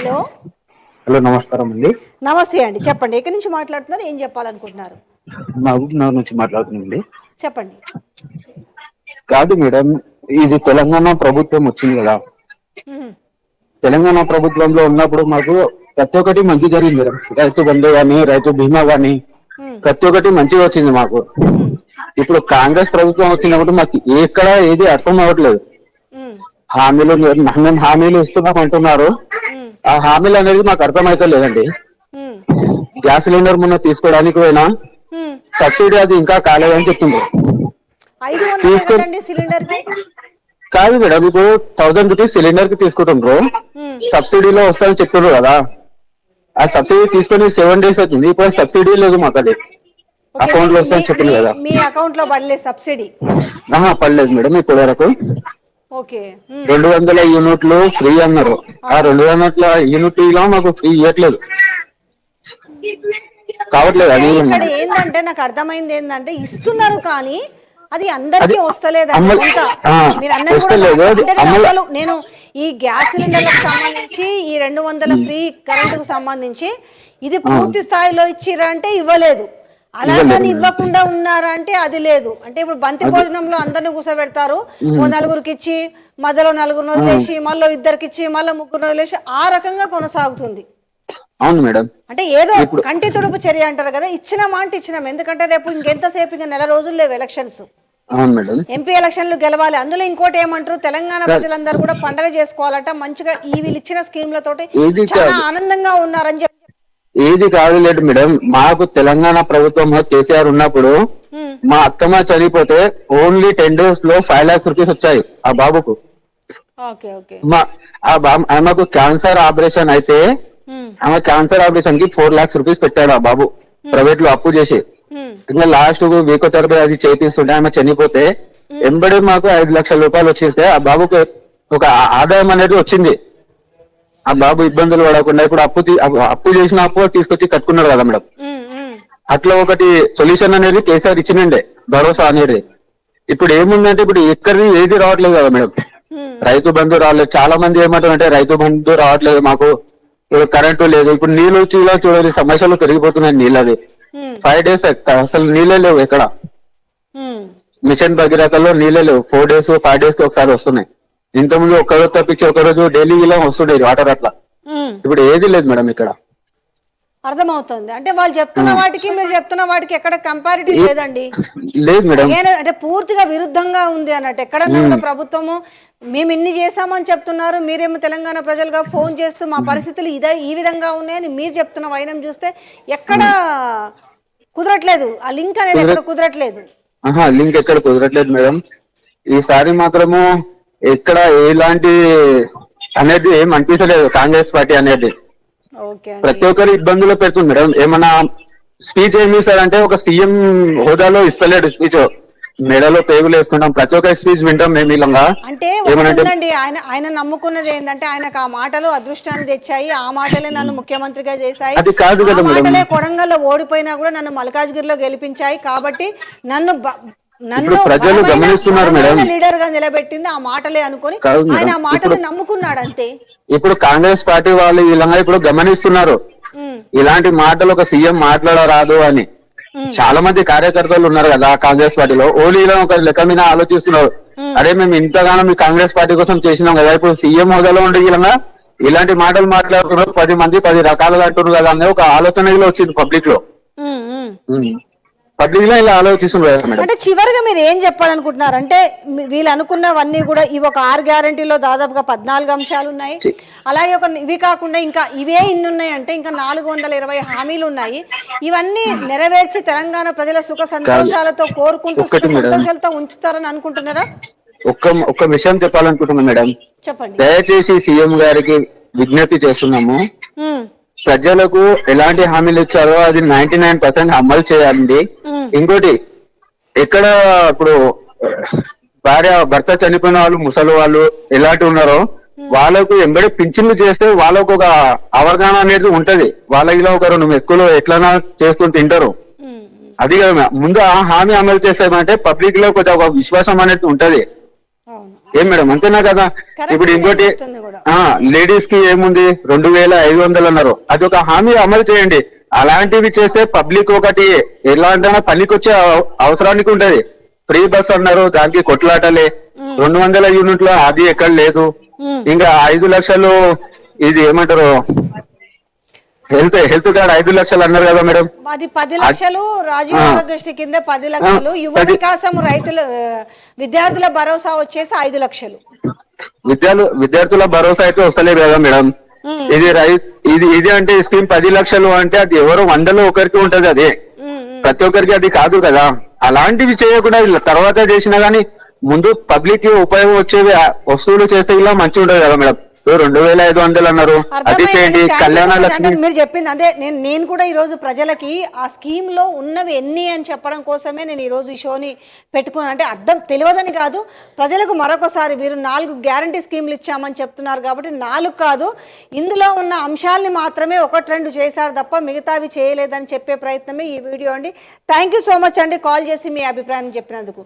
Hello hello నమస్కారం అండి. నమస్తే అండి, చెప్పండి. ఎక్కడి నుంచి మాట్లాడుతున్నారు, ఏం చెప్పాలనుకుంటున్నారు? మహబూబ్నగర్ నుంచి మాట్లాడుతున్నాండి. చెప్పండి. కాదు మేడం, ఇది తెలంగాణ ప్రభుత్వం వచ్చింది కదా, తెలంగాణ ప్రభుత్వంలో ఉన్నప్పుడు మాకు ప్రతి ఒక్కటి మంచి జరిగింది మేడం. రైతు బంధు గాని, రైతు బీమా గాని ప్రతి ఒక్కటి మంచిగా వచ్చింది మాకు. ఇప్పుడు కాంగ్రెస్ ప్రభుత్వం వచ్చినప్పుడు మాకు ఎక్కడ ఏది అర్థం అవ్వట్లేదు. హామీలు మేము హామీలు ఇస్తున్నాం అంటున్నారు, ఆ హామీలు అనేది మాకు అర్థమైతే లేదండి. గ్యాస్ సిలిండర్ మొన్న తీసుకోవడానికి పోయినా సబ్సిడీ అది ఇంకా కాలేదని చెప్తుంది. సిలిండర్ కి కాదు మేడం, ఇప్పుడు 1000 రూపీస్ సిలిండర్ కి తీసుకుంటుండ్రు, సబ్సిడీలో వస్తాయని చెప్తున్నారు కదా. ఆ సబ్సిడీ తీసుకొని 7 days అవుతుంది, ఇప్పుడు సబ్సిడీ లేదు మాకు. అది అకౌంట్ లో వస్తాయని చెప్పింది కదా. మీ అకౌంట్ లో పడలేదు సబ్సిడీ? పడలేదు మేడం ఇప్పటి వరకు. 200 యూనిట్లు ఫ్రీ అన్నారు, ఆ 200 యూనిట్లో మాకు ఫ్రీ ఇవ్వట్లేదు, కావట్లేదు. అది ఇక్కడ ఏంటంటే నాకు అర్థమైంది ఏంటంటే ఇస్తున్నారు కానీ అది అందరికీ వస్తలేదండి. మీరు అన్నది నేను ఈ గ్యాస్ సిలిండర్లకు సంబంధించి ఈ 200 ఫ్రీ కరెంటుకు సంబంధించి ఇది పూర్తి స్థాయిలో ఇచ్చిరంటే ఇవ్వలేదు, అలాగని ఇవ్వకుండా ఉన్నారంటే అది లేదు. అంటే ఇప్పుడు బంతి భోజనంలో అందరిని కూర్చోబెడతారు, ఓ నలుగురికి ఇచ్చి మధ్యలో నలుగురు వదిలేసి మళ్ళీ ఇద్దరికి ఇచ్చి మళ్ళీ ముగ్గురు వదిలేసి ఆ రకంగా కొనసాగుతుంది. అవును మేడం, అంటే ఏదో కంటి తుడుపు చర్య అంటారు కదా, ఇచ్చిన మాట ఇచ్చినాం. ఎందుకంటే రేపు ఇంకెంతసేపు, ఇంకా నెల రోజులు లేవు ఎలక్షన్స్, ఎంపీ ఎలక్షన్లు గెలవాలి. అందులో ఇంకోటి ఏమంటారు, తెలంగాణ ప్రజలందరూ కూడా పండగ చేసుకోవాలంట, మంచిగా ఈ వీళ్ళు ఇచ్చిన స్కీమ్లతోటి చాలా ఆనందంగా ఉన్నారని చెప్పి. ఏది కాదు లేదు మేడం, మాకు తెలంగాణ ప్రభుత్వంలో కేసీఆర్ ఉన్నప్పుడు మా అత్తమ్మ చనిపోతే ఓన్లీ 10 days లో 5 lakhs రూపీస్ వచ్చాయి ఆ బాబుకు. ఆమెకు క్యాన్సర్ ఆపరేషన్ అయితే ఆమె క్యాన్సర్ ఆపరేషన్ కి 4 lakhs రూపీస్ పెట్టాడు ఆ బాబు, ప్రైవేట్ లో అప్పు చేసి. ఇంకా లాస్ట్ వీకోథెరపీ అది చేపిస్తుంటే ఆమె చనిపోతే ఎంబడి మాకు 5 లక్షల రూపాయలు వచ్చేస్తే ఆ బాబుకు ఒక ఆదాయం అనేది వచ్చింది. ఆ బాబు ఇబ్బందులు పడకుండా ఇప్పుడు అప్పు చేసిన అప్పు తీసుకొచ్చి కట్టుకున్నారు కదా మేడం. అట్లా ఒకటి సొల్యూషన్ అనేది కేసీఆర్ ఇచ్చినండే, భరోసా అనేది. ఇప్పుడు ఏముందంటే ఇప్పుడు ఎక్కడిది ఏది రావట్లేదు కదా మేడం. రైతు బంధు రావట్లేదు, చాలా మంది ఏమంటారంటే రైతు బంధు రావట్లేదు మాకు, కరెంటు లేదు. ఇప్పుడు నీళ్ళు చూడాలి, సమస్యలు పెరిగిపోతున్నాయి నీళ్ళది. 5 days అసలు నీళ్ళే లేవు ఎక్కడ. మిషన్ భగీరథలో నీళ్ళే లేవు, 4 days 5 days కి ఒకసారి వస్తున్నాయి. ఇంతకుముందు ఒక్కరోజు తప్పించి ఒకరోజు డైలీ ఇలా వస్తుండేది వాటర్. అట్లా ఇప్పుడు ఏది లేదు మేడం ఇక్కడ. అర్థమవుతుంది. అంటే వాళ్ళు చెప్తున్న వాటికి మీరు చెప్తున్న వాటికి ఎక్కడ కంపారిటివ్ లేదండి. లేదు మేడం, అంటే పూర్తిగా విరుద్ధంగా ఉంది అన్నట్టు. ఎక్కడన్నా కూడా ప్రభుత్వము మేము ఇన్ని చేసామని చెప్తున్నారు, మీరేమో తెలంగాణ ప్రజలుగా ఫోన్ చేస్తూ మా పరిస్థితులు ఈ విధంగా ఉన్నాయని మీరు చెప్తున్న వైనం చూస్తే ఎక్కడ కుదరట్లేదు. ఆ లింక్ అనేది ఎక్కడ కుదరట్లేదు. లింక్ ఎక్కడ కుదరట్లేదు మేడం. ఈసారి మాత్రము ఎక్కడ ఎలాంటి అనేది ఏం అనిపించలేదు కాంగ్రెస్ పార్టీ అనేది. ప్రతి ఒక్కరు ఇబ్బందులు పెడుతుంది మేడం. ఏమన్నా స్పీచ్ ఏమి ఇస్తారంటే ఒక సీఎం హోదాలో ఇస్తలేడు స్పీచ్, మెడలో పేగులు వేసుకుంటాం, ప్రతి ఒక్క స్పీచ్ వింటాం మేము ఇలాగా. అంటే ఆయన నమ్ముకున్నది ఏంటంటే ఆయనకు ఆ మాటలు అదృష్టాన్ని తెచ్చాయి, ఆ మాటలే నన్ను ముఖ్యమంత్రిగా చేశాయి, అది కాదు కదా మాటలే కొడంగల్లో ఓడిపోయినా కూడా నన్ను మల్కాజ్గిరిలో గెలిపించాయి, కాబట్టి నన్ను ప్రజలు గమనిస్తున్నారు మేడం, లీడర్ గా నిలబెట్టింది ఆ మాటలే అనుకుని ఆయన ఆ మాటలు నమ్ముకున్నాడు అంతే. ఇప్పుడు కాంగ్రెస్ పార్టీ వాళ్ళు ఇలా ఇప్పుడు గమనిస్తున్నారు, ఇలాంటి మాటలు ఒక సీఎం మాట్లాడరాదు అని. చాలా మంది కార్యకర్తలు ఉన్నారు కదా కాంగ్రెస్ పార్టీలో, ఓలీలో ఒక లెక్క మీద ఆలోచిస్తున్నారు. అరే మేము ఇంతగానో మీ కాంగ్రెస్ పార్టీ కోసం చేసినాం కదా, ఇప్పుడు సీఎం హోదాలో ఉండే ఇలా ఇలాంటి మాటలు మాట్లాడుతున్నారు, 10 మంది 10 రకాలుగా అంటున్నారు కదా అనే ఒక ఆలోచనలో వచ్చింది పబ్లిక్ లో. ఇలా ఆలోచిస్తున్నారు. అంటే చివరిగా మీరు ఏం చెప్పాలనుకుంటున్నారు అంటే, వీళ్ళు అనుకున్నవన్నీ కూడా ఇవి ఒక 6 గ్యారంటీలో దాదాపుగా 14 అంశాలు ఉన్నాయి. అలాగే ఇవి కాకుండా ఇంకా ఇవే ఇన్ని ఉన్నాయి అంటే ఇంకా 420 హామీలు ఉన్నాయి. ఇవన్నీ నెరవేర్చి తెలంగాణ ప్రజల సుఖ సంతోషాలతో కోరుకుంటూ సంతోషాలతో ఉంచుతారని అనుకుంటున్నారా? ఒక్క విషయం చెప్పాలనుకుంటున్నా మేడం, చెప్పండి. దయచేసి సీఎం గారికి విజ్ఞప్తి చేస్తున్నాము, ప్రజలకు ఎలాంటి హామీలు ఇచ్చారో అది 99% అమలు చేయాలండి. ఇంకోటి, ఎక్కడ ఇప్పుడు భర్త చనిపోయిన వాళ్ళు, ముసలి వాళ్ళు ఎలాంటి ఉన్నారో వాళ్ళకు ఎంబడి పింఛన్లు చేస్తే వాళ్ళకు ఒక అవగాహన అనేది ఉంటది. వాళ్ళ ఇలా ఒక 2 మెక్కులు ఎట్లనా చేసుకుని తింటారు. అది కదా ముందు ఆ హామీ అమలు చేసామంటే పబ్లిక్ లో కొంచెం ఒక విశ్వాసం అనేది ఉంటది. ఏం మేడం అంతేనా కదా? Correct ఇప్పుడు ఇంకోటి చెప్తుంది కూడా. లేడీస్ కి ఏముంది 2500 అన్నారు, అది ఒక హామీ అమలు చేయండి. అలాంటివి చేస్తే పబ్లిక్ ఒకటి ఎలా అంటే పనికి వచ్చే అవసరానికి ఉంటది. ఫ్రీ బస్ అన్నారు, దానికి కొట్లాటలే. 200 యూనిట్లు అది ఎక్కడ లేదు. ఇంకా 5 లక్షలు ఇది ఏమంటారు హెల్త్ కార్డ్ 5 లక్షలు అన్నారు కదా మేడం. అది 10 లక్షలు రాజీవ్ ఆరోగ్యశ్రీ కింద 10 లక్షలు, యువ వికాసం రైతుల విద్యార్థుల భరోసా వచ్చేసి 5 లక్షలు. విద్యార్థుల భరోసా అయితే వస్తలేదు కదా మేడం. ఇది అంటే స్కీమ్ 10 లక్షలు అంటే అది ఎవరో 100లో ఒకరికి ఉంటది, అది ప్రతి ఒక్కరికి అది కాదు కదా. అలాంటివి చేయకుండా ఇలా తర్వాత చేసినా గానీ ముందు పబ్లిక్ కి ఉపయోగం వచ్చేవి వస్తువులు చేస్తే ఇలా మంచిగా ఉంటది కదా మేడం. 2500 అన్నారు, అది చేయండి. కళ్యాణ లక్ష్మి మీరు చెప్పింది అదే. నేను కూడా ఈ రోజు ప్రజలకి ఆ స్కీమ్ లో ఉన్నవి ఎన్ని అని చెప్పడం కోసమే నేను ఈ రోజు ఈ షోని పెట్టుకున్నాను. అంటే అర్థం తెలియదని కాదు, ప్రజలకు మరొకసారి వీరు 4 గ్యారంటీ స్కీమ్లు ఇచ్చామని చెప్తున్నారు కాబట్టి 4 కాదు, ఇందులో ఉన్న అంశాలని మాత్రమే 1-2 చేశారు తప్ప మిగతావి చేయలేదని చెప్పే ప్రయత్నమే ఈ వీడియో అండి. థ్యాంక్ యూ సో మచ్ అండి కాల్ చేసి మీ అభిప్రాయం చెప్పినందుకు.